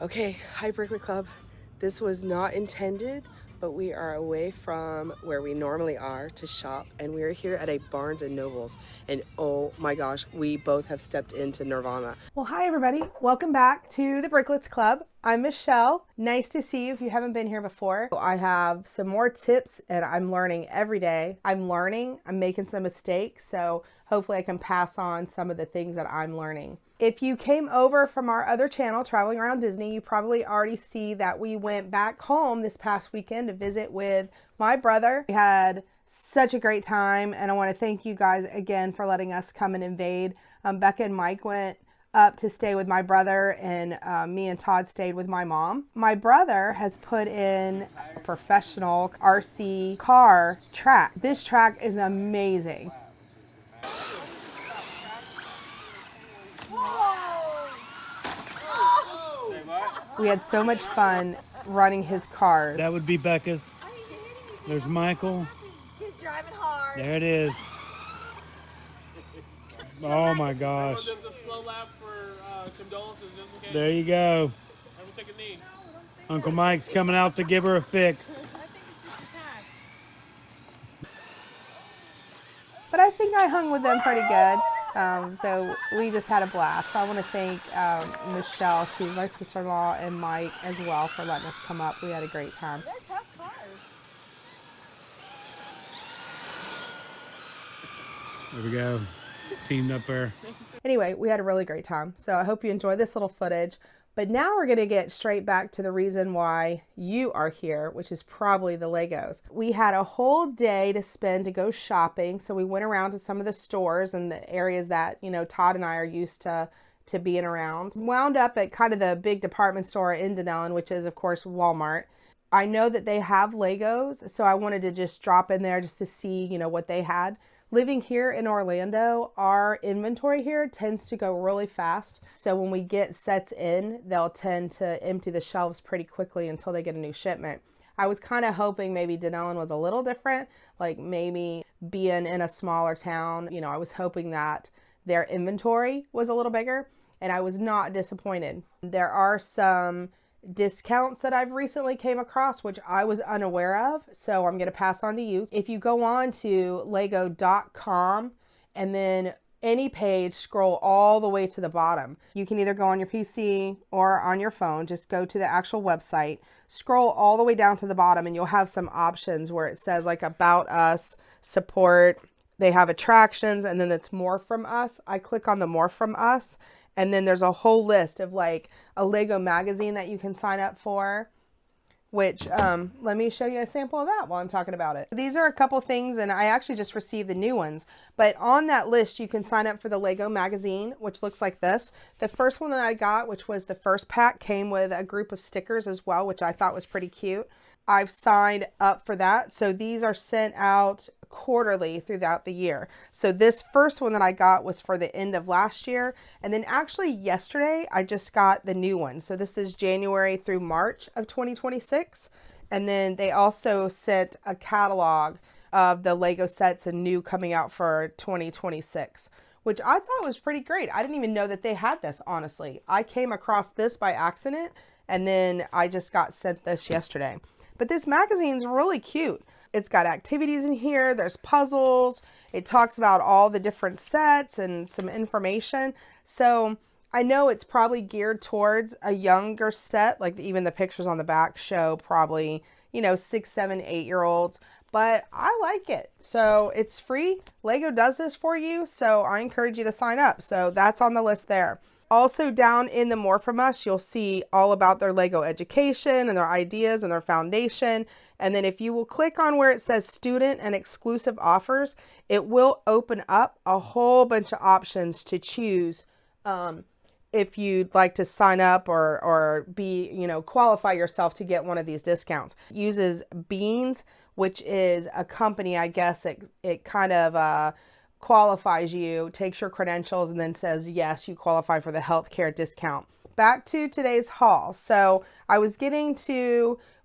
Okay, hi Bricklets Club. This was not intended, but we are away from where we normally are to shop, and we are here at a Barnes and Nobles. And oh my gosh, we both have stepped into Nirvana. Well, hi everybody. Welcome back to the Bricklets Club. I'm Michelle. Nice to see you if you haven't been here before. I have some more tips and I'm learning every day. I'm making some mistakes, so hopefully I can pass on some of the things that I'm learning. If you came over from our other channel, Traveling Around Disney, you probably already see that we went back home this past weekend to visit with my brother. We had such a great time, and I want to thank you guys again for letting us come and invade. Becca and Mike went up to stay with my brother, and me and Todd stayed with my mom. My brother has put in a professional RC car track. This track is amazing. We had so much fun running his cars. That would be Becca's. There's Michael. She's driving hard. There it is. Oh my gosh. Just a slow lap for condolences, just in case. There you go. Everyone take a knee. Uncle Mike's coming out to give her a fix. But I think I hung with them pretty good. So we just had a blast. So I want to thank Michelle, she's my sister-in-law, and Mike as well for letting us come up. We had a great time. They're tough cars. There we go. Teamed up there. Anyway, we had a really great time. So I hope you enjoy this little footage. But now we're going to get straight back to the reason why you are here, which is probably the Legos. We had a whole day to spend to go shopping. So we went around to some of the stores and the areas that, you know, Todd and I are used to being around. Wound up at kind of the big department store in Denellen, which is, of course, Walmart. I know that they have Legos, so I wanted to just drop in there just to see, you know, what they had. Living here in Orlando, our inventory here tends to go really fast. So when we get sets in, they'll tend to empty the shelves pretty quickly until they get a new shipment. I was kind of hoping maybe Denellen was a little different, like maybe being in a smaller town. You know, I was hoping that their inventory was a little bigger, and I was not disappointed. There are some discounts that I've recently came across which I was unaware of, so I'm going to pass on to you. If you go on to lego.com and then any page, scroll all the way to the bottom. You can either go on your PC or on your phone, just go to the actual website, scroll all the way down to the bottom, and you'll have some options where it says like about us, support, they have attractions, and then it's more from us. I click on the more from us, and then there's a whole list of like a Lego magazine that you can sign up for, which let me show you a sample of that while I'm talking about it. These are a couple things, and I actually just received the new ones. But on that list, you can sign up for the Lego magazine, which looks like this. The first one that I got, which was the first pack, came with a group of stickers as well, which I thought was pretty cute. I've signed up for that. So these are sent out quarterly throughout the year. So this first one that I got was for the end of last year. And then actually yesterday, I just got the new one. So this is January through March of 2026. And then they also sent a catalog of the Lego sets and new coming out for 2026, which I thought was pretty great. I didn't even know that they had this, honestly. I came across this by accident, and then I just got sent this yesterday. But this magazine's really cute. It's got activities in here. There's puzzles. It talks about all the different sets and some information. So I know it's probably geared towards a younger set. Like even the pictures on the back show probably, you know, 6, 7, 8-year-olds. But I like it. So it's free. Lego does this for you. So I encourage you to sign up. So that's on the list there. Also down in the More From Us, you'll see all about their Lego education and their ideas and their foundation. And then if you will click on where it says student and exclusive offers, it will open up a whole bunch of options to choose if you'd like to sign up or be, you know, qualify yourself to get one of these discounts. It uses Beans, which is a company, I guess it kind of qualifies you, takes your credentials, and then says, yes, you qualify for the healthcare discount. Back to today's haul. So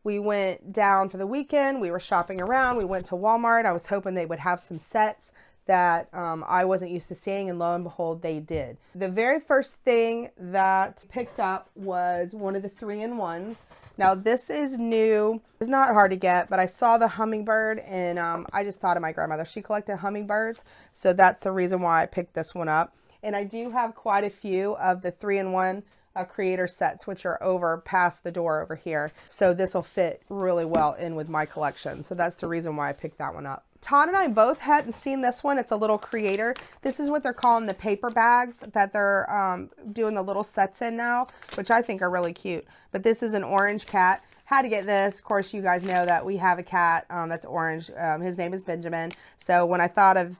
we went down for the weekend. We were shopping around. We went to Walmart. I was hoping they would have some sets. that I wasn't used to seeing, and lo and behold, they did. The very first thing that picked up was one of the 3-in-1s. Now this is new. It's not hard to get, but I saw the hummingbird and I just thought of my grandmother. She collected hummingbirds, so that's the reason why I picked this one up. And I do have quite a few of the 3-in-1 creator sets, which are over past the door over here. So this will fit really well in with my collection. So that's the reason why I picked that one up. Todd and I both hadn't seen this one. It's a little creator. This is what they're calling the paper bags that they're doing the little sets in now, which I think are really cute. But this is an orange cat. Had to get this. Of course, you guys know that we have a cat that's orange. His name is Benjamin. So when I thought of,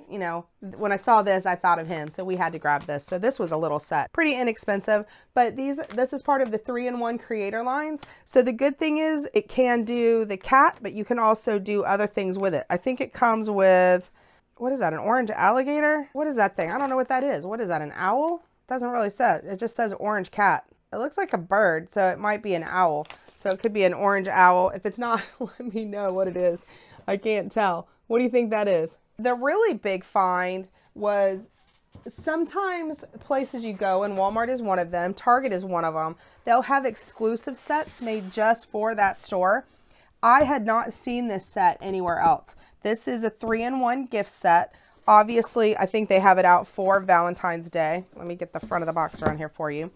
you know, when I saw this, I thought of him. So we had to grab this. So this was a little set. Pretty inexpensive, but this is part of the 3-in-1 creator lines. So the good thing is it can do the cat, but you can also do other things with it. I think it comes with, what is that, an orange alligator? What is that thing? I don't know what that is. What is that, an owl? It doesn't really say. It just says orange cat. It looks like a bird, so it might be an owl. So it could be an orange owl. If it's not, let me know what it is. I can't tell. What do you think that is? The really big find was sometimes places you go, and Walmart is one of them, Target is one of them, they'll have exclusive sets made just for that store. I had not seen this set anywhere else. This is a 3-in-1 gift set. Obviously, I think they have it out for Valentine's Day. Let me get the front of the box around here for you.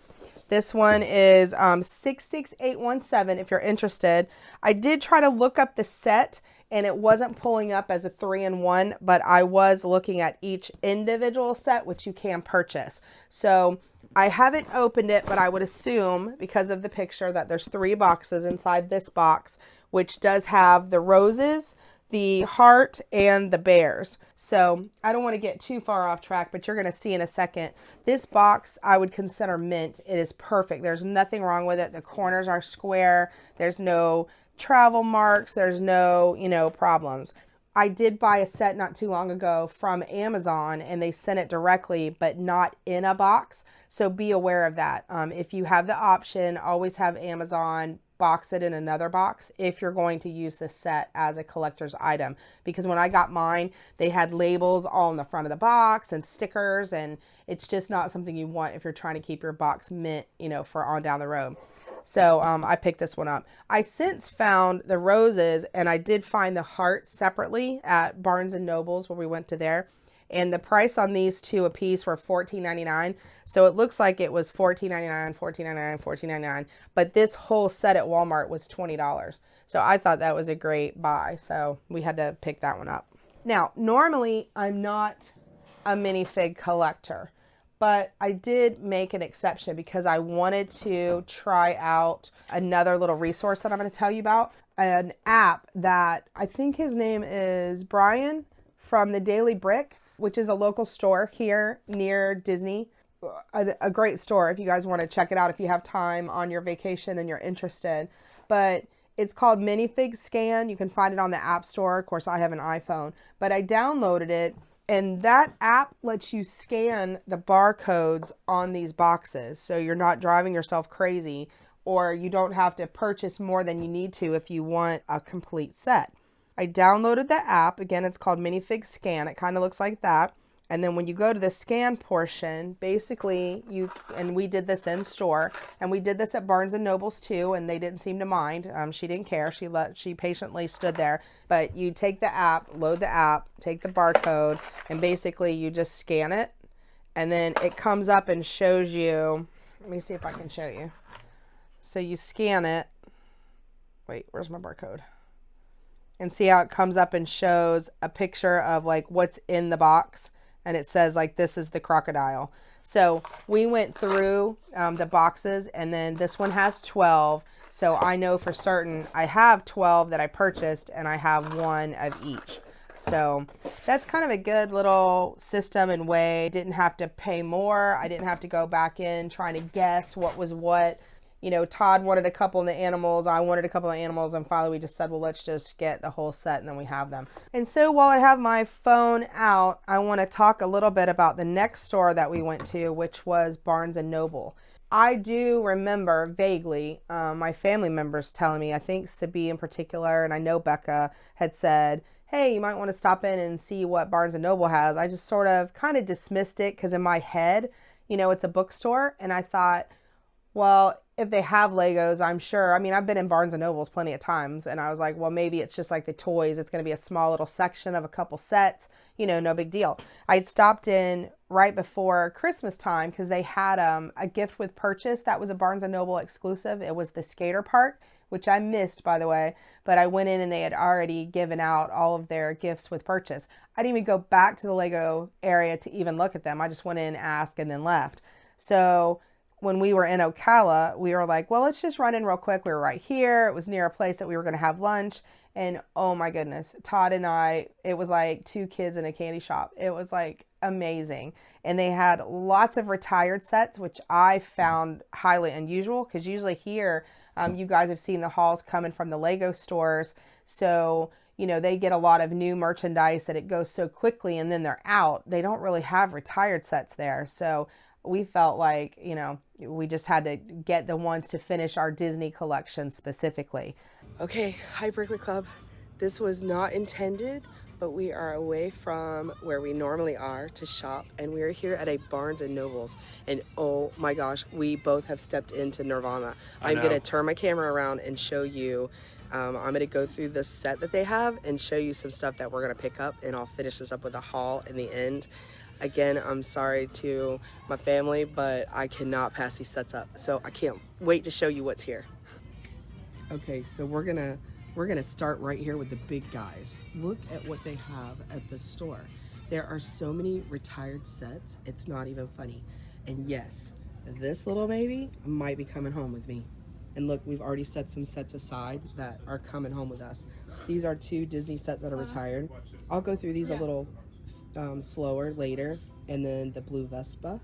This one is 66817 if you're interested. I did try to look up the set and it wasn't pulling up as a 3-in-1, but I was looking at each individual set, which you can purchase. So I haven't opened it, but I would assume because of the picture that there's 3 boxes inside this box, which does have the roses, the heart, and the bears. So I don't want to get too far off track, but you're going to see in a second. This box I would consider mint. It is perfect. There's nothing wrong with it. The corners are square. There's no travel marks. There's no, you know, problems. I did buy a set not too long ago from Amazon and they sent it directly, but not in a box. So be aware of that. If you have the option, always have Amazon box it in another box if you're going to use this set as a collector's item. Because when I got mine, they had labels all in the front of the box and stickers, and it's just not something you want if you're trying to keep your box mint, you know, for on down the road. So I picked this one up. I since found the roses, and I did find the heart separately at Barnes and Nobles where we went to there. And the price on these two a piece were $14.99. So it looks like it was $14.99, $14.99, $14.99. But this whole set at Walmart was $20. So I thought that was a great buy. So we had to pick that one up. Now, normally I'm not a minifig collector, but I did make an exception because I wanted to try out another little resource that I'm going to tell you about. An app that I think his name is Brian from the Daily Brick, which is a local store here near Disney. A great store if you guys want to check it out if you have time on your vacation and you're interested. But it's called Minifig Scan. You can find it on the App Store. Of course, I have an iPhone, but I downloaded it. And that app lets you scan the barcodes on these boxes. So you're not driving yourself crazy, or you don't have to purchase more than you need to if you want a complete set. I downloaded the app. Again, it's called Minifig Scan. It kind of looks like that. And then when you go to the scan portion, basically and we did this in store, and we did this at Barnes and Nobles too, and they didn't seem to mind. She didn't care. She patiently stood there. But you take the app, load the app, take the barcode, and basically you just scan it. And then it comes up and shows you, let me see if I can show you. So you scan it. Wait, where's my barcode? And see how it comes up and shows a picture of like what's in the box. And it says like, this is the crocodile. So we went through the boxes, and then this one has 12. So I know for certain I have 12 that I purchased, and I have one of each. So that's kind of a good little system and way. I didn't have to pay more. I didn't have to go back in trying to guess what was what. You know, Todd wanted a couple of the animals, I wanted a couple of animals, and finally we just said, well, let's just get the whole set, and then we have them. And so while I have my phone out, I want to talk a little bit about the next store that we went to, which was Barnes and Noble. I do remember vaguely my family members telling me, I think Sabi in particular, and I know Becca had said, hey, you might want to stop in and see what Barnes and Noble has, I just sort of kind of dismissed it because in my head, it's a bookstore. And I thought, well, if they have Legos, I'm sure. I mean, I've been in Barnes and Nobles plenty of times, and I was like, well, maybe it's just like the toys. It's going to be a small little section of a couple sets, no big deal. I'd stopped in right before Christmas time because they had a gift with purchase that was a Barnes and Noble exclusive. It was the skater park, which I missed, by the way, but I went in and they had already given out all of their gifts with purchase. I didn't even go back to the Lego area to even look at them. I just went in, asked, and then left. So when we were in Ocala, we were like, well, let's just run in real quick. We were right here. It was near a place that we were going to have lunch. And oh my goodness, Todd and I, it was like two kids in a candy shop. It was like amazing. And they had lots of retired sets, which I found highly unusual because usually here, you guys have seen the hauls coming from the Lego stores. So, they get a lot of new merchandise that it goes so quickly and then they're out. They don't really have retired sets there. So we felt like, we just had to get the ones to finish our Disney collection specifically. Okay, hi Bricklets Club. This was not intended, but we are away from where we normally are to shop, and we are here at a Barnes and Nobles. And oh my gosh, we both have stepped into Nirvana. I'm gonna turn my camera around and show you. I'm gonna go through the set that they have and show you some stuff that we're gonna pick up, and I'll finish this up with a haul in the end. Again, I'm sorry to my family, but I cannot pass these sets up. So I can't wait to show you what's here. Okay, so we're gonna start right here with the big guys. Look at what they have at the store. There are so many retired sets, it's not even funny. And yes, this little baby might be coming home with me. And look, we've already set some sets aside that are coming home with us. These are 2 Disney sets that are retired. I'll go through these a little slower later. And then the blue Vespa.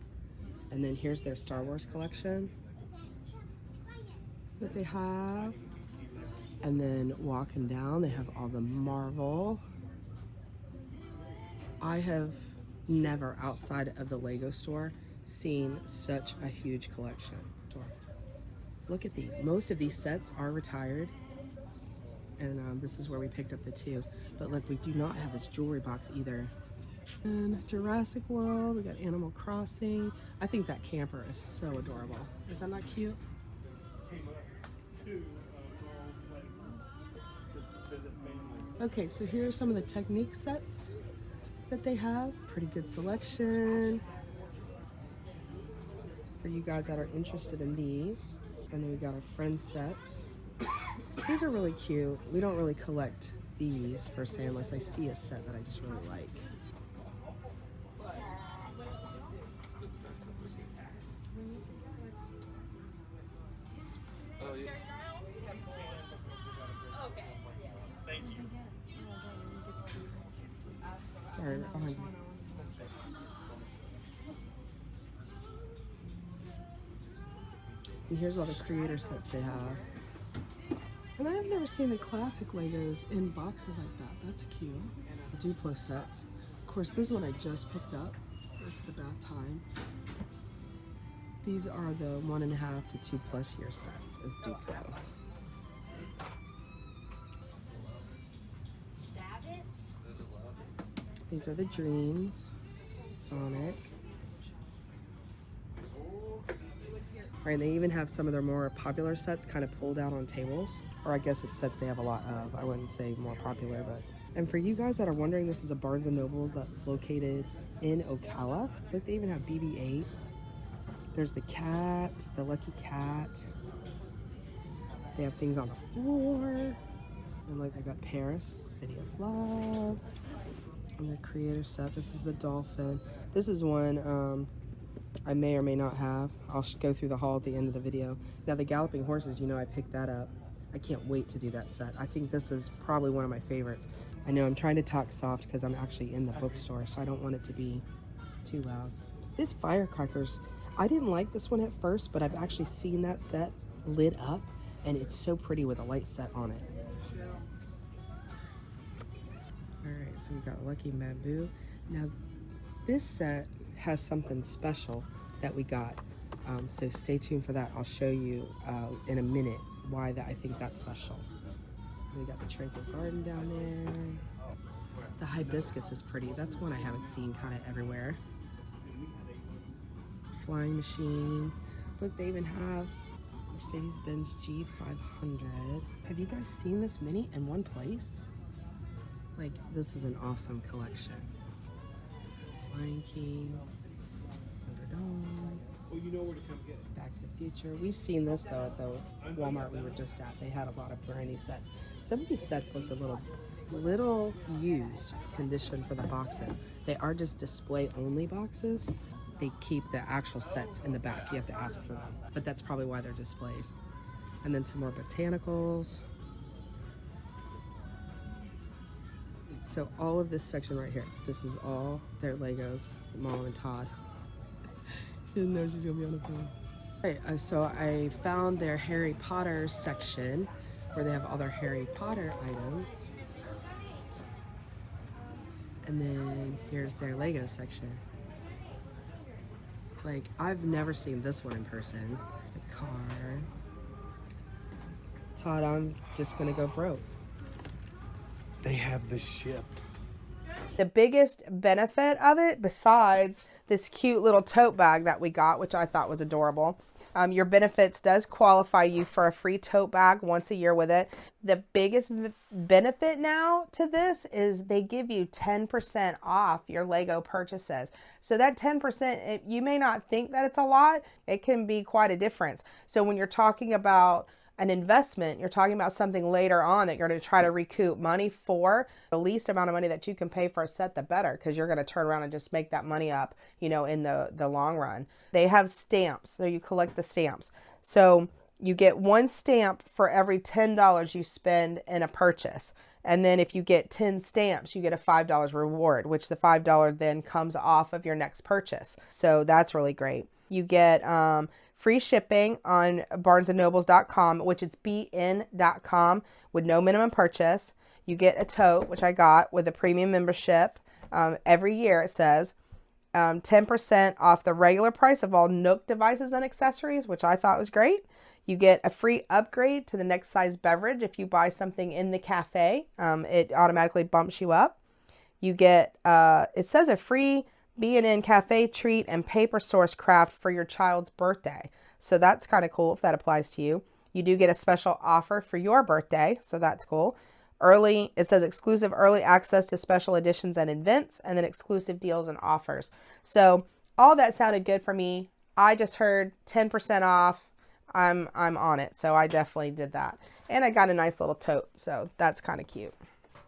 And then here's their Star Wars collection that they have. And then walking down, they have all the Marvel. I have never, outside of the Lego store, seen such a huge collection. Look at these. Most of these sets are retired. And this is where we picked up the 2. But look, we do not have this jewelry box either. And Jurassic World, we got Animal Crossing. I think that camper is so adorable. Is that not cute? Okay, so here are some of the Technic sets that they have. Pretty good selection for you guys that are interested in these. And then we got our friend sets. These are really cute. We don't really collect these per se unless I see a set that I just really like. Sorry, right behind you. And here's all the creator sets they have. And I have never seen the classic Legos in boxes like that. That's cute. Duplo sets. Of course, this one I just picked up. It's the bath time. These are the 1.5 to 2+ year sets as Duplo. These are the Dreams, Sonic. Right, they even have some of their more popular sets kind of pulled out on tables. Or I guess it's sets they have a lot of. I wouldn't say more popular, but. And for you guys that are wondering, this is a Barnes & Nobles that's located in Ocala. Look, they even have BB-8. There's the cat, the Lucky Cat. They have things on the floor. And look, they've got Paris, City of Love. And the creator set, this is the dolphin. This is one I may or may not have. I'll go through the haul at the end of the video. Now the galloping horses, I picked that up. I can't wait to do that set. I think this is probably one of my favorites. I know I'm trying to talk soft because I'm actually in the bookstore, so I don't want it to be too loud. This firecrackers, I didn't like this one at first, but I've actually seen that set lit up, and it's so pretty with a light set on it. Alright, so we got Lucky Bamboo. Now, this set has something special that we got. So stay tuned for that. I'll show you in a minute why I think that's special. We got the Tranquil Garden down there. The hibiscus is pretty. That's one I haven't seen kind of everywhere. Flying machine. Look, they even have Mercedes-Benz G500. Have you guys seen this many in one place? Like, this is an awesome collection. Lion King, Underdog. Well, you know where to come get it. Back to the Future. We've seen this though at the Walmart we were just at. They had a lot of brand new sets. Some of these sets look a little used condition for the boxes. They are just display only boxes. They keep the actual sets in the back. You have to ask for them, but that's probably why they're displays. And then some more botanicals. So all of this section right here, this is all their Legos, Mom and Todd. She didn't know she's gonna be on the phone. Okay, so I found their Harry Potter section where they have all their Harry Potter items. And then here's their Lego section. Like, I've never seen this one in person. The car. Todd, I'm just gonna go broke. They have the ship. The biggest benefit of it, besides this cute little tote bag that we got, which I thought was adorable, your benefits does qualify you for a free tote bag once a year with it. The biggest benefit now to this is they give you 10% off your Lego purchases. So that 10%, you may not think that it's a lot. It can be quite a difference. So when you're talking about an investment, you're talking about something later on that you're going to try to recoup money for. The least amount of money that you can pay for a set, the better, because you're going to turn around and just make that money up, you know, in the long run. They have stamps, so you collect the stamps. So you get one stamp for every $10 you spend in a purchase. And then if you get 10 stamps, you get a $5 reward, which the $5 then comes off of your next purchase. So that's really great. You get free shipping on barnesandnobles.com, which it's bn.com, with no minimum purchase. You get a tote, which I got with a premium membership. Every year it says 10% off the regular price of all Nook devices and accessories, which I thought was great. You get a free upgrade to the next size beverage if you buy something in the cafe. It automatically bumps you up. You get, it says a free B&N Cafe treat and paper source craft for your child's birthday. So that's kind of cool if that applies to you. You do get a special offer for your birthday, so that's cool. It says exclusive early access to special editions and events, and then exclusive deals and offers. So all that sounded good for me. I just heard 10% off. I'm on it, so I definitely did that. And I got a nice little tote, so that's kind of cute.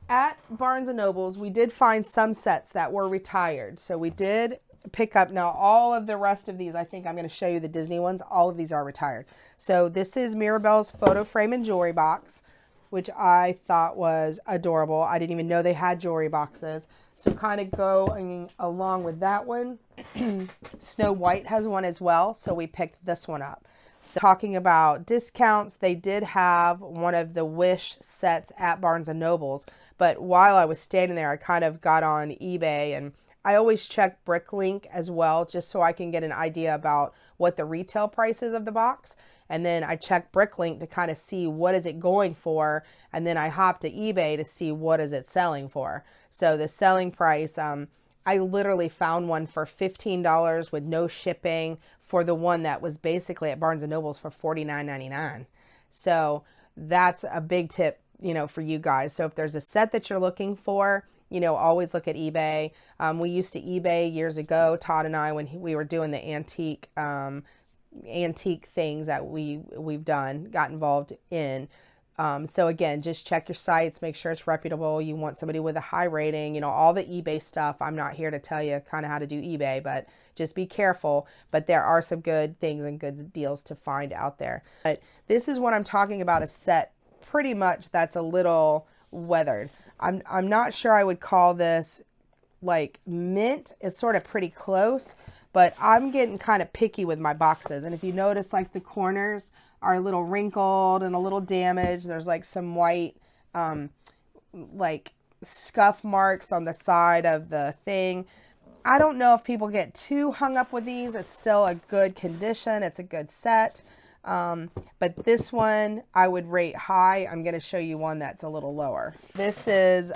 At Barnes & Noble's, we did find some sets that were retired. So we did pick up, now all of the rest of these, I think I'm going to show you the Disney ones. All of these are retired. So this is Mirabelle's photo frame and jewelry box, which I thought was adorable. I didn't even know they had jewelry boxes. So kind of going along with that one, Snow White has one as well. So we picked this one up. So talking about discounts, they did have one of the Wish sets at Barnes & Noble's. But while I was standing there, I kind of got on eBay, and I always check Bricklink as well, just so I can get an idea about what the retail price is of the box. And then I check Bricklink to kind of see what is it going for. And then I hop to eBay to see what is it selling for. So the selling price, I literally found one for $15 with no shipping for the one that was basically at Barnes & Noble's for $49.99. So that's a big tip, you know, for you guys. So if there's a set that you're looking for, you know, always look at eBay. We used to eBay years ago, Todd and I, when we were doing the antique things that we've done, got involved in. So again, just check your sites, make sure it's reputable. You want somebody with a high rating, you know, all the eBay stuff. I'm not here to tell you kind of how to do eBay, but just be careful. But there are some good things and good deals to find out there. But this is what I'm talking about, a set pretty much that's a little weathered. I'm not sure I would call this like mint. It's sort of pretty close, but I'm getting kind of picky with my boxes. And if you notice, like the corners are a little wrinkled and a little damaged. There's like some white, like scuff marks on the side of the thing. I don't know if people get too hung up with these. It's still a good condition. It's a good set. But this one I would rate high. I'm going to show you one that's a little lower. This is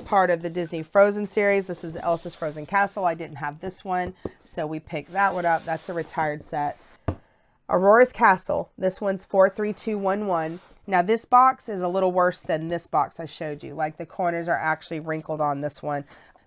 part of the Disney Frozen series. This is Elsa's Frozen Castle. I didn't have this one, so we picked that one up. That's a retired set. Aurora's Castle. This one's 43211. Now this box is a little worse than this box I showed you. Like the corners are actually wrinkled on this one.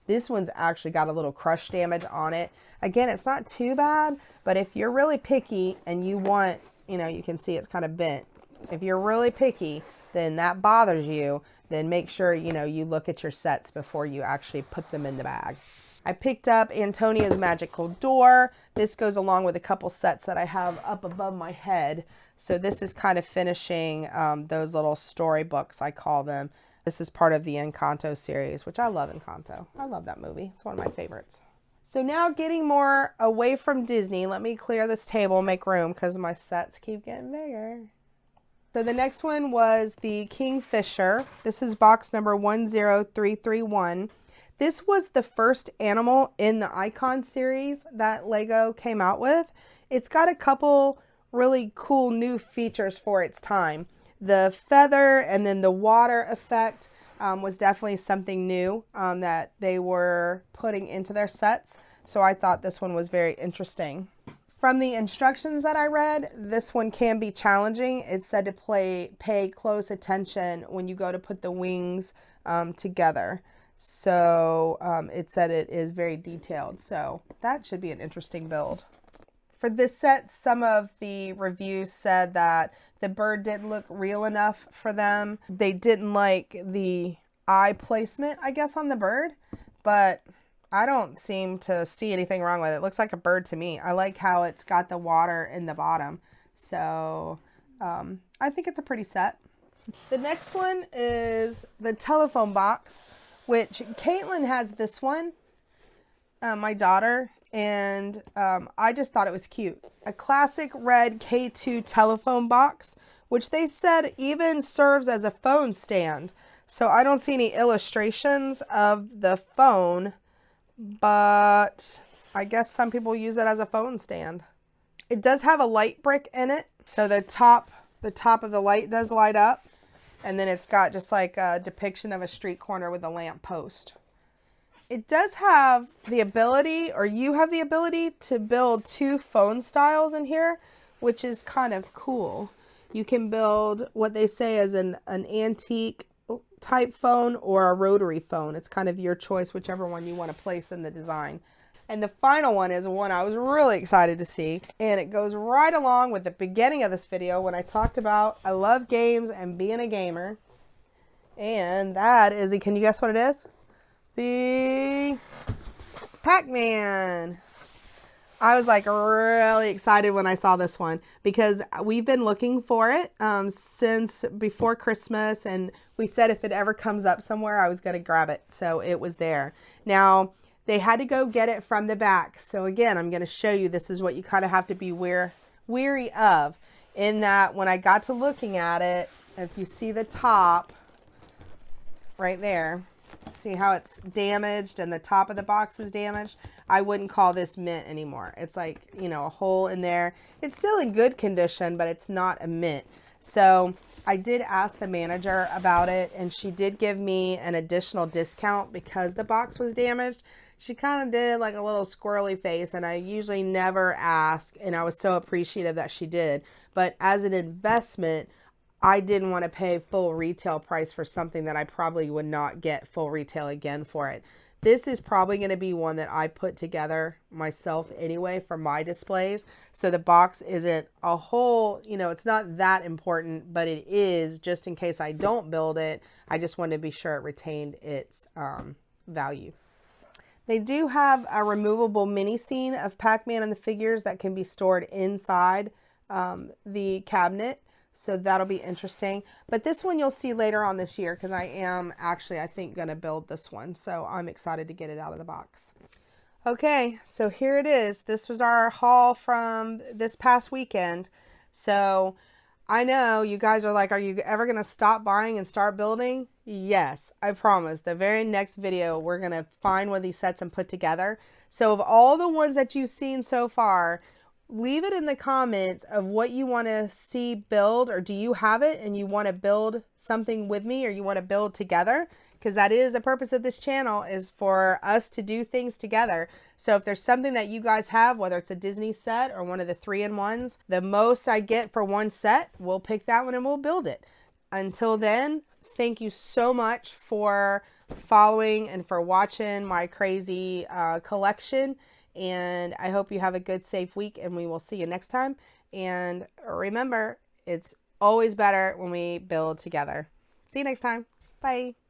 This one's actually got a little crush damage on it. Again, it's not too bad, but if you're really picky and you want, you know, you can see it's kind of bent. If you're really picky, then that bothers you, then make sure, you know, you look at your sets before you actually put them in the bag. I picked up Antonio's Magical Door. This goes along with a couple sets that I have up above my head. So this is kind of finishing those little storybooks, I call them. This is part of the Encanto series, which I love Encanto. I love that movie. It's one of my favorites. So now getting more away from Disney, let me clear this table, make room, because my sets keep getting bigger. So the next one was the Kingfisher. This is box number 10331. This was the first animal in the Icon series that Lego came out with. It's got a couple really cool new features for its time. The feather and then the water effect was definitely something new that they were putting into their sets. So I thought this one was very interesting. From the instructions that I read, this one can be challenging. It said to pay close attention when you go to put the wings together. So it said it is very detailed. So that should be an interesting build. For this set, some of the reviews said that the bird didn't look real enough for them. They didn't like the eye placement, I guess, on the bird, but I don't seem to see anything wrong with it. It looks like a bird to me. I like how it's got the water in the bottom. So I think it's a pretty set. The next one is the telephone box, which Caitlin has this one, my daughter, and I just thought it was cute. A classic red K2 telephone box, which they said even serves as a phone stand. So I don't see any illustrations of the phone, but I guess some people use it as a phone stand. It does have a light brick in it, so the top of the light does light up, and then it's got just like a depiction of a street corner with a lamp post. It does have the ability, or you have the ability, to build two phone styles in here, which is kind of cool. You can build what they say is an antique type phone or a rotary phone. It's kind of your choice, whichever one you want to place in the design. And the final one is one I was really excited to see, and it goes right along with the beginning of this video when I talked about I love games and being a gamer. And that is, can you guess what it is? The Pac-Man. I was like really excited when I saw this one because we've been looking for it since before Christmas, and we said if it ever comes up somewhere I was going to grab it. So it was there. Now they had to go get it from the back. So again, I'm going to show you, this is what you kind of have to be weary of, in that when I got to looking at it, if you see the top right there, see how it's damaged and the top of the box is damaged? I wouldn't call this mint anymore. It's like, you know, a hole in there. It's still in good condition, but it's not a mint. So I did ask the manager about it, and she did give me an additional discount because the box was damaged. She kind of did like a little squirrely face, and I usually never ask, and I was so appreciative that she did. But as an investment, I didn't want to pay full retail price for something that I probably would not get full retail again for it. This is probably going to be one that I put together myself anyway for my displays. So the box isn't a whole, you know, it's not that important, but it is just in case I don't build it. I just wanted to be sure it retained its value. They do have a removable mini scene of Pac-Man and the figures that can be stored inside the cabinet. So that'll be interesting. But this one you'll see later on this year because I am actually, I think, going to build this one. So I'm excited to get it out of the box. Okay, so here it is. This was our haul from this past weekend. So I know you guys are like, are you ever going to stop buying and start building? Yes, I promise. The very next video, we're going to find one of these sets and put together. So of all the ones that you've seen so far, leave it in the comments of what you want to see build, or do you have it and you want to build something with me, or you want to build together? Because that is the purpose of this channel, is for us to do things together. So if there's something that you guys have, whether it's a Disney set or one of the 3-in-1s, the most I get for one set, we'll pick that one and we'll build it. Until then, thank you so much for following and for watching my crazy collection. And I hope you have a good, safe week, and we will see you next time. And remember, it's always better when we build together. See you next time. Bye.